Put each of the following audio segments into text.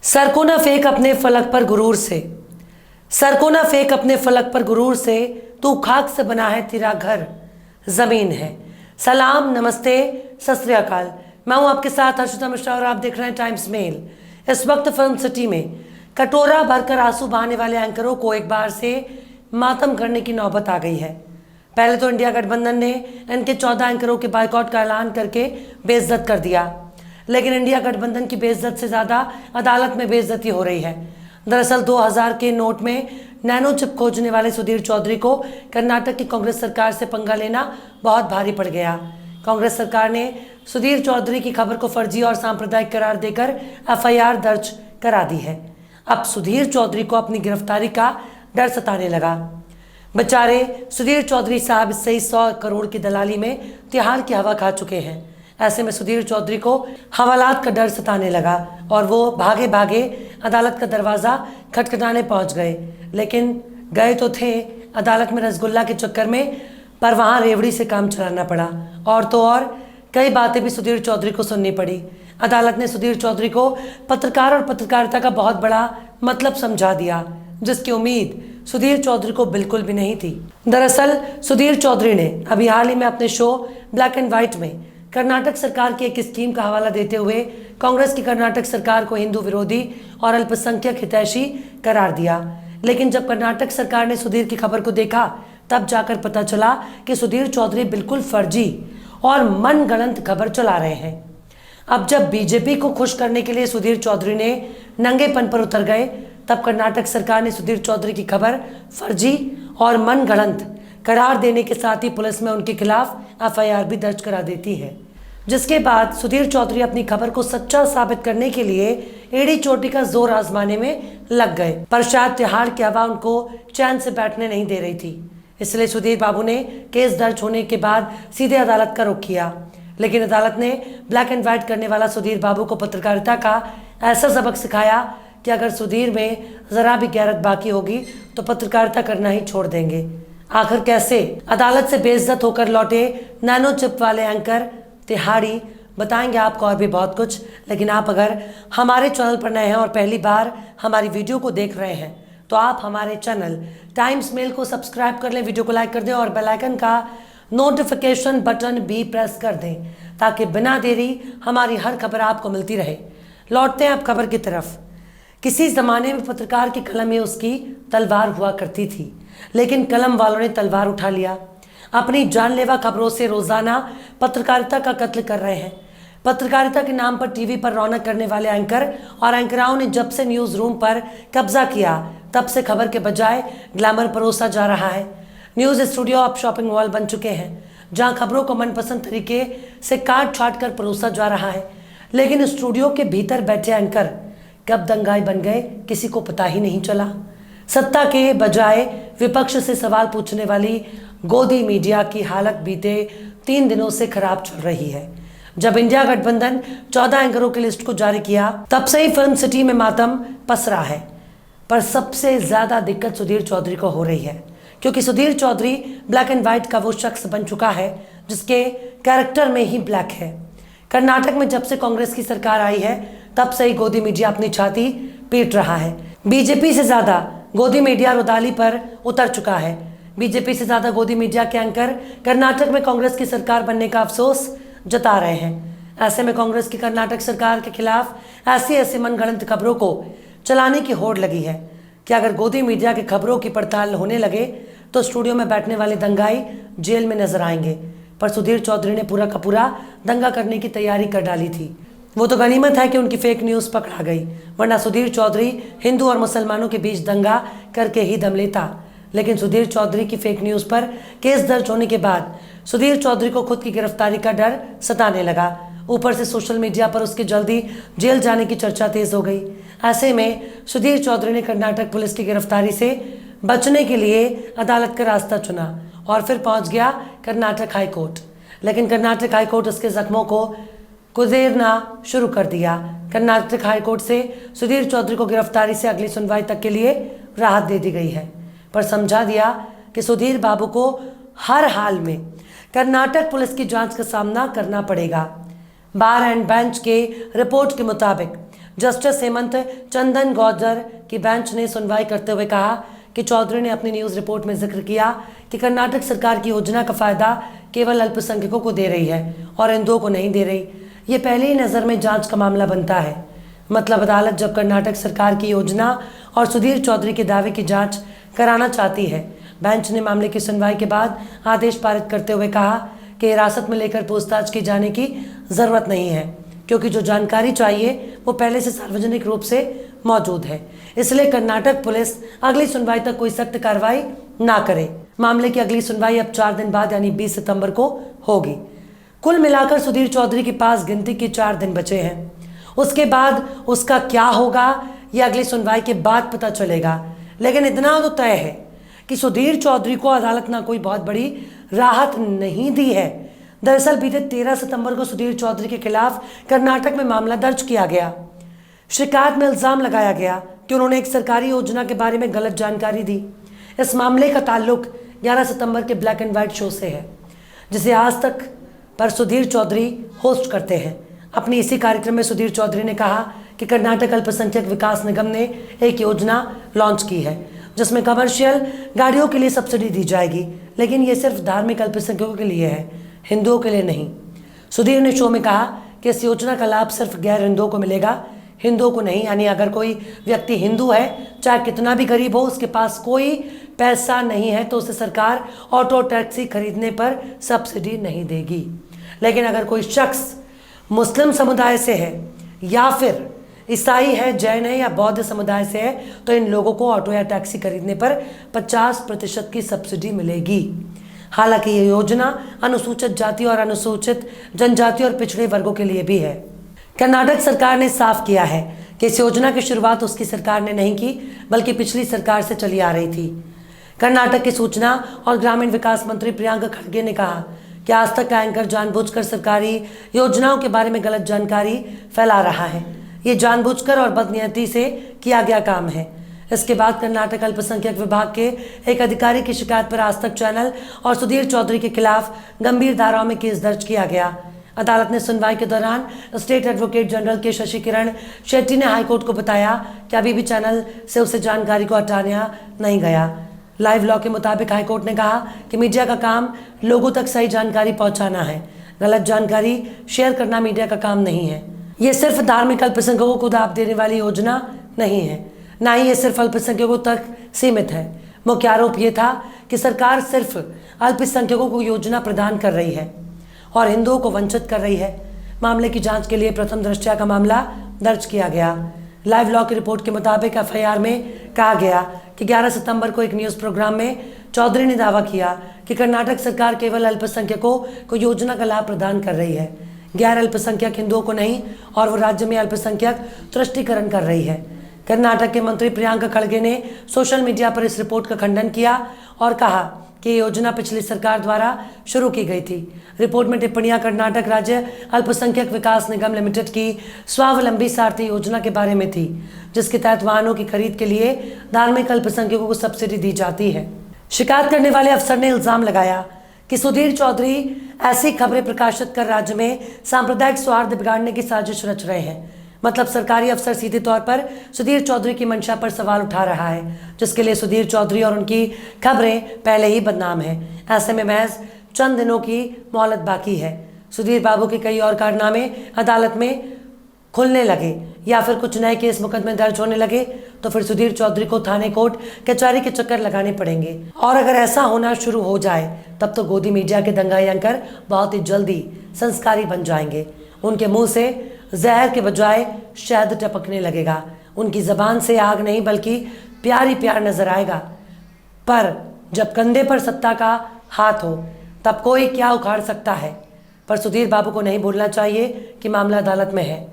Sir को ना फेंक अपने फलक पर गुरूर से, सर को ना फेंक अपने फलक पर गुरूर से, तू खाक से बना है तेरा घर जमीन है। सलाम, नमस्ते, सत श्री अकाल। मैं हूं आपके साथ हर्षिता मिश्रा और आप देख रहे हैं टाइम्स मेल। इस वक्त फिल्म सिटी में कटोरा भरकर आंसू बहाने वाले एंकरों को एक बार से मातम करने की नौबत आ गई है। पहले तो इंडिया गठबंधन ने इनके 14 एंकरों के बाइकआउट का ऐलान करके बेइज्जत कर दिया, लेकिन इंडिया गठबंधन की बेइज्जत से ज़्यादा अदालत में बेइज्जती हो रही है। दरअसल 2000 के नोट में नैनो चिप खोजने वाले सुधीर चौधरी को कर्नाटक की कांग्रेस सरकार से पंगा लेना बहुत भारी पड़ गया। कांग्रेस सरकार ने सुधीर चौधरी की खबर को फर्जी और सांप्रदायिक करार देकर एफआईआर दर्ज करा दी है। अब सुधीर चौधरी को अपनी गिरफ्तारी का डर सताने लगा। बेचारे सुधीर चौधरी साहब इससे ही 100 करोड़ की दलाली में तिहाड़ की हवा खा चुके हैं। ऐसे में सुधीर चौधरी को हवालात का डर सताने लगा और वो भागे भागे अदालत का दरवाज़ा खटखटाने पहुंच गए। लेकिन गए तो थे अदालत में रसगुल्ला के चक्कर में, पर वहां रेवड़ी से काम चलाना पड़ा। और तो और कई बातें भी सुधीर चौधरी को सुननी पड़ी। अदालत ने सुधीर चौधरी को पत्रकार और पत्रकारिता का बहुत बड़ा मतलब समझा दिया, जिसकी उम्मीद सुधीर चौधरी को बिल्कुल भी नहीं थी। दरअसल सुधीर चौधरी ने अभी हाल ही में अपने शो ब्लैक एंड व्हाइट में कर्नाटक सरकार की एक स्कीम का हवाला देते हुए कांग्रेस की कर्नाटक सरकार को हिंदू विरोधी और अल्पसंख्यक हितैषी करार दिया। लेकिन जब कर्नाटक सरकार ने सुधीर की खबर को देखा, तब जाकर पता चला कि सुधीर चौधरी बिल्कुल फर्जी और मनगढ़ंत खबर चला रहे हैं। अब जब बीजेपी को खुश करने के लिए सुधीर चौधरी ने नंगेपन पर उतर गए, तब कर्नाटक सरकार ने सुधीर चौधरी की खबर फर्जी और मनगढ़ंत करार देने के साथ ही पुलिस में उनके खिलाफ एफआईआर भी दर्ज करा देती है। जिसके बाद सुधीर चौधरी अपनी खबर को सच्चा साबित करने के लिए एड़ी चोटी का जोर आजमाने में लग गए, पर शायद तिहाड़ की हवा उनको चैन से बैठने नहीं दे रही थी। इसलिए सुधीर बाबू ने केस दर्ज होने के बाद सीधे अदालत का रुख किया। लेकिन अदालत ने ब्लैक एंड व्हाइट करने वाला सुधीर बाबू को पत्रकारिता का ऐसा सबक सिखाया कि अगर सुधीर में जरा भी गैरत बाकी होगी तो पत्रकारिता करना ही छोड़ देंगे। आखिर कैसे अदालत से बेइज्जत होकर लौटे नैनो चिप वाले एंकर तिहाड़ी, बताएंगे आपको और भी बहुत कुछ। लेकिन आप अगर हमारे चैनल पर नए हैं और पहली बार हमारी वीडियो को देख रहे हैं, तो आप हमारे चैनल टाइम्स मेल को सब्सक्राइब कर लें, वीडियो को लाइक कर दें और बेल आइकन का नोटिफिकेशन बटन भी प्रेस कर दें, ताकि बिना देरी हमारी हर खबर आपको मिलती रहे। लौटते हैं अब खबर की तरफ। किसी ज़माने में पत्रकार की कलम में उसकी तलवार हुआ करती थी, लेकिन कलम वालों ने तलवार उठा लिया। अपनी जानलेवा खबरों से रोज़ाना पत्रकारिता का कत्ल कर रहे हैं। पत्रकारिता के नाम पर टीवी पर रौनक करने वाले एंकर और एंकराओं ने जब से न्यूज़ रूम पर कब्जा किया, तब से खबर के बजाय ग्लैमर परोसा जा रहा है। न्यूज़ स्टूडियो अब शॉपिंग मॉल बन चुके हैं, जहां खबरों को मनपसंद तरीके से काट छाट कर परोसा जा रहा है। लेकिन स्टूडियो के भीतर बैठे एंकर कब दंगाई बन गए, किसी को पता ही नहीं चला। सत्ता के बजाय विपक्ष से सवाल पूछने वाली गोदी मीडिया की हालत बीते 3 दिनों से खराब चल रही है। जब इंडिया गठबंधन 14 एंकरों की लिस्ट को जारी किया, तब से ही फिल्म सिटी में मातम पसरा है। पर सबसे ज़्यादा दिक्कत सुधीर चौधरी को हो रही है, क्योंकि Sudhir Chaudhary black and white का वो शख्स बन चुका है जिसके कैरेक्टर में ही ब्लैक है। कर्नाटक में जब से कांग्रेस की सरकार आई है, तब से ही गोदी मीडिया अपनी छाती पीट रहा है। बीजेपी से ज़्यादा गोदी मीडिया रुदाली पर उतर चुका है। बीजेपी से ज़्यादा गोदी मीडिया के एंकर कर्नाटक में कांग्रेस की सरकार बनने का अफसोस जता रहे हैं। ऐसे में कांग्रेस की कर्नाटक सरकार के खिलाफ ऐसी मनगढ़ंत खबरों को चलाने की होड़ लगी है कि अगर गोदी मीडिया की खबरों की पड़ताल होने लगे तो स्टूडियो में बैठने वाले दंगाई जेल में नजर आएंगे। पर सुधीर चौधरी ने पूरा का पूरा दंगा करने की तैयारी कर डाली थी। वो तो गनीमत है कि उनकी फेक न्यूज़ पकड़ा गई, वरना सुधीर चौधरी हिंदू और मुसलमानों के बीच दंगा करके ही दम लेता। लेकिन सुधीर चौधरी की फेक न्यूज़ पर केस दर्ज होने के बाद सुधीर चौधरी को खुद की गिरफ्तारी का डर सताने लगा। ऊपर से सोशल मीडिया पर उसके जल्दी जेल जाने की चर्चा तेज हो गई। ऐसे में सुधीर चौधरी ने कर्नाटक पुलिस की गिरफ्तारी से बचने के लिए अदालत का रास्ता चुना और फिर पहुंच गया कर्नाटक हाई कोर्ट। लेकिन कर्नाटक हाई कोर्ट उसके जख्मों को कुचेरना शुरू कर दिया। कर्नाटक हाई कोर्ट से सुधीर चौधरी को गिरफ्तारी से अगली सुनवाई तक के लिए राहत दे दी गई है, पर समझा दिया कि सुधीर बाबू को हर हाल में कर्नाटक पुलिस की जांच का सामना करना पड़ेगा। बार एंड बेंच के रिपोर्ट के मुताबिक जस्टिस हेमंत चंदन गौजर की बेंच ने सुनवाई करते हुए कहा कि चौधरी ने अपनी न्यूज़ रिपोर्ट में जिक्र किया कि कर्नाटक सरकार की योजना का फायदा केवल अल्पसंख्यकों को दे रही है और हिंदुओं को नहीं दे रही। ये पहली ही नज़र में जांच का मामला बनता है। मतलब अदालत जब कर्नाटक सरकार की योजना और सुधीर चौधरी के दावे की जांच कराना चाहती है। बेंच ने मामले की सुनवाई के बाद आदेश पारित करते हुए कहा कि हिरासत में लेकर पूछताछ की जाने की ज़रूरत नहीं है, क्योंकि जो जानकारी चाहिए वो पहले से सार्वजनिक रूप से मौजूद है। इसलिए कर्नाटक पुलिस अगली सुनवाई तक कोई सख्त कार्रवाई ना करे। मामले की अगली सुनवाई अब 4 दिन बाद यानी 20 सितंबर को होगी। कुल मिलाकर सुधीर चौधरी के पास गिनती के 4 दिन बचे हैं। उसके बाद उसका क्या होगा यह अगली सुनवाई के बाद पता चलेगा। लेकिन इतना तो तय है कि सुधीर चौधरी को अदालत ना कोई बहुत बड़ी राहत नहीं दी है। दरअसल बीते 13 सितंबर को सुधीर चौधरी के खिलाफ कर्नाटक में मामला दर्ज किया गया। शिकायत में इल्जाम लगाया गया कि उन्होंने एक सरकारी योजना के बारे में गलत जानकारी दी। इस मामले का ताल्लुक 11 सितंबर के ब्लैक एंड व्हाइट शो से है, जिसे आज तक पर सुधीर चौधरी होस्ट करते हैं। अपनी इसी कार्यक्रम में सुधीर चौधरी ने कहा कि कर्नाटक अल्पसंख्यक विकास निगम ने एक योजना लॉन्च की है जिसमें कमर्शियल गाड़ियों के लिए सब्सिडी दी जाएगी, लेकिन ये सिर्फ धार्मिक अल्पसंख्यकों के लिए है, हिंदुओं के लिए नहीं। सुधीर ने शो में कहा कि इस योजना का लाभ सिर्फ गैर हिंदुओं को मिलेगा, हिंदुओं को नहीं। यानी अगर कोई व्यक्ति हिंदू है, चाहे कितना भी गरीब हो, उसके पास कोई पैसा नहीं है, तो उसे सरकार ऑटो टैक्सी खरीदने पर सब्सिडी नहीं देगी। लेकिन अगर कोई शख्स मुस्लिम समुदाय से है या फिर ईसाई है, जैन है या बौद्ध समुदाय से है, तो इन लोगों को ऑटो या टैक्सी खरीदने पर 50% की सब्सिडी मिलेगी। हालांकि ये योजना अनुसूचित जाति और अनुसूचित जनजाति और पिछड़े वर्गों के लिए भी है। कर्नाटक सरकार ने साफ किया है कि इस योजना की शुरुआत उसकी सरकार ने नहीं की, बल्कि पिछली सरकार से चली आ रही थी। कर्नाटक की सूचना और ग्रामीण विकास मंत्री प्रियंका खड़गे ने कहा कि आज तक का एंकर जानबूझकर सरकारी योजनाओं के बारे में गलत जानकारी फैला रहा है। ये जानबूझकर और बदनीयती से किया गया काम है। इसके बाद कर्नाटक अल्पसंख्यक विभाग के एक अधिकारी की शिकायत पर आज तक चैनल और सुधीर चौधरी के खिलाफ गंभीर धाराओं में केस दर्ज किया गया। अदालत ने सुनवाई के दौरान स्टेट एडवोकेट जनरल के शशि किरण शेट्टी ने हाईकोर्ट को बताया कि अभी भी चैनल से उसे जानकारी को हटाया नहीं गया। लाइव लॉ के मुताबिक हाईकोर्ट ने कहा कि मीडिया का काम लोगों तक सही जानकारी पहुंचाना है, गलत जानकारी शेयर करना मीडिया का काम नहीं है। ये सिर्फ धार्मिक अल्पसंख्यकों को लाभ देने वाली योजना नहीं है, ना ही ये सिर्फ अल्पसंख्यकों तक सीमित है। मुख्य आरोप ये था कि सरकार सिर्फ अल्पसंख्यकों को योजना प्रदान कर रही है और हिंदुओं को वंचित कर रही है। मामले की जांच के लिए प्रथम दृष्टया का मामला दर्ज किया गया। लाइव लॉ की रिपोर्ट के मुताबिक एफआईआर में कहा गया कि 11 सितंबर को एक न्यूज़ प्रोग्राम में चौधरी ने दावा किया कि कर्नाटक सरकार केवल अल्पसंख्यकों को योजना का लाभ प्रदान कर रही है, गैर अल्पसंख्यक हिंदुओं को नहीं, और वो राज्य में अल्पसंख्यक तुष्टीकरण कर रही है। कर्नाटक के मंत्री प्रियंका खड़गे ने सोशल मीडिया पर इस रिपोर्ट का खंडन किया और कहा कि ये योजना पिछली सरकार द्वारा शुरू की गई थी। रिपोर्ट में टिप्पणियां कर्नाटक राज्य अल्पसंख्यक विकास निगम लिमिटेड की स्वावलंबी सारथी योजना के बारे में थी, जिसके तहत वाहनों की खरीद के लिए धार्मिक अल्पसंख्यकों को सब्सिडी दी जाती है। शिकायत करने वाले अफसर ने इल्जाम लगाया कि सुधीर चौधरी ऐसी खबरें प्रकाशित कर राज्य में सांप्रदायिक सौहार्द बिगाड़ने की साजिश रच रहे हैं। मतलब सरकारी अफसर सीधे तौर पर सुधीर चौधरी की मंशा पर सवाल उठा रहा है, जिसके लिए सुधीर चौधरी और उनकी खबरें पहले ही बदनाम हैं। ऐसे में महज चंद दिनों की मोहलत बाकी है। सुधीर बाबू के कई और कारनामे अदालत में खुलने लगे या फिर कुछ नए केस मुकदमे दर्ज होने लगे तो फिर सुधीर चौधरी को थाने, कोर्ट, कचहरी के चक्कर लगाने पड़ेंगे। और अगर ऐसा होना शुरू हो जाए तब तो गोदी मीडिया के दंगाई एंकर बहुत ही जल्दी संस्कारी बन जाएंगे। उनके मुंह से जहर के बजाय शहद टपकने लगेगा। उनकी जबान से आग नहीं बल्कि प्यार ही प्यार नजर आएगा। पर जब कंधे पर सत्ता का हाथ हो तब कोई क्या उखाड़ सकता है। पर सुधीर बाबू को नहीं भूलना चाहिए कि मामला अदालत में है,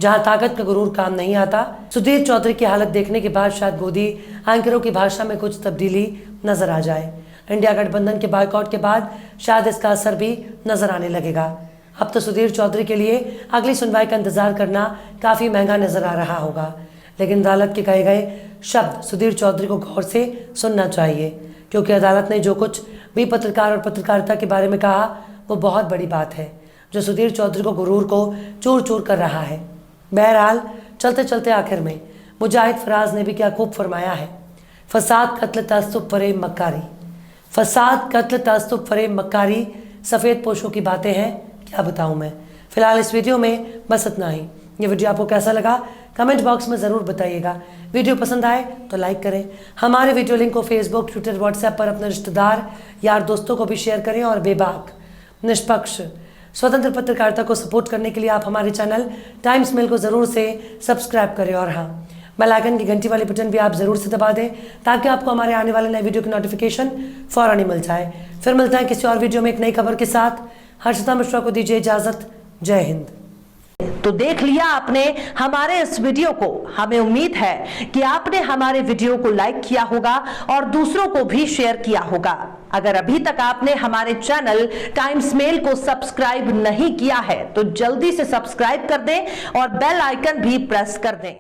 जहां ताकत का गुरूर काम नहीं आता। सुधीर चौधरी की हालत देखने के बाद शायद गोदी एंकरों की भाषा में कुछ तब्दीली नजर आ जाए। इंडिया गठबंधन के बायकॉट के बाद शायद इसका असर भी नजर आने लगेगा। अब तो सुधीर चौधरी के लिए अगली सुनवाई का इंतजार करना काफ़ी महंगा नजर आ रहा होगा। लेकिन अदालत के कहे गए शब्द सुधीर चौधरी को गौर से सुनना चाहिए, क्योंकि अदालत ने जो कुछ भी पत्रकार और पत्रकारिता के बारे में कहा वो बहुत बड़ी बात है, जो सुधीर चौधरी को गुरूर को चूर चूर कर रहा है। बहरहाल चलते चलते आखिर में मुजाहिद फराज ने भी क्या खूब फरमाया है। फसाद कत्ल तअस्सुब फरेब मक्कारी, फसाद कत्ल तअस्सुब फरेब मक्कारी, सफ़ेद पोशों की बातें हैं, क्या बताऊं मैं। फिलहाल इस वीडियो में बस इतना ही। ये वीडियो आपको कैसा लगा कमेंट बॉक्स में ज़रूर बताइएगा। वीडियो पसंद आए तो लाइक करें। हमारे वीडियो लिंक को फेसबुक, ट्विटर, व्हाट्सएप पर अपने रिश्तेदार, यार, दोस्तों को भी शेयर करें और बेबाक, निष्पक्ष, स्वतंत्र पत्रकारिता को सपोर्ट करने के लिए आप हमारे चैनल टाइम्स मेल को ज़रूर से सब्सक्राइब करें। और हाँ, बेल आइकन की घंटी वाली बटन भी आप ज़रूर से दबा दें ताकि आपको हमारे आने वाले नए वीडियो की नोटिफिकेशन फ़ौरन ही मिल जाए। फिर मिलते हैं किसी और वीडियो में एक नई खबर के साथ। हर्षिता मिश्रा को दीजिए इजाज़त। जय हिंद। तो देख लिया आपने हमारे इस वीडियो को। हमें उम्मीद है कि आपने हमारे वीडियो को लाइक किया होगा और दूसरों को भी शेयर किया होगा। अगर अभी तक आपने हमारे चैनल टाइम्स मेल को सब्सक्राइब नहीं किया है तो जल्दी से सब्सक्राइब कर दें और बेल आइकन भी प्रेस कर दें।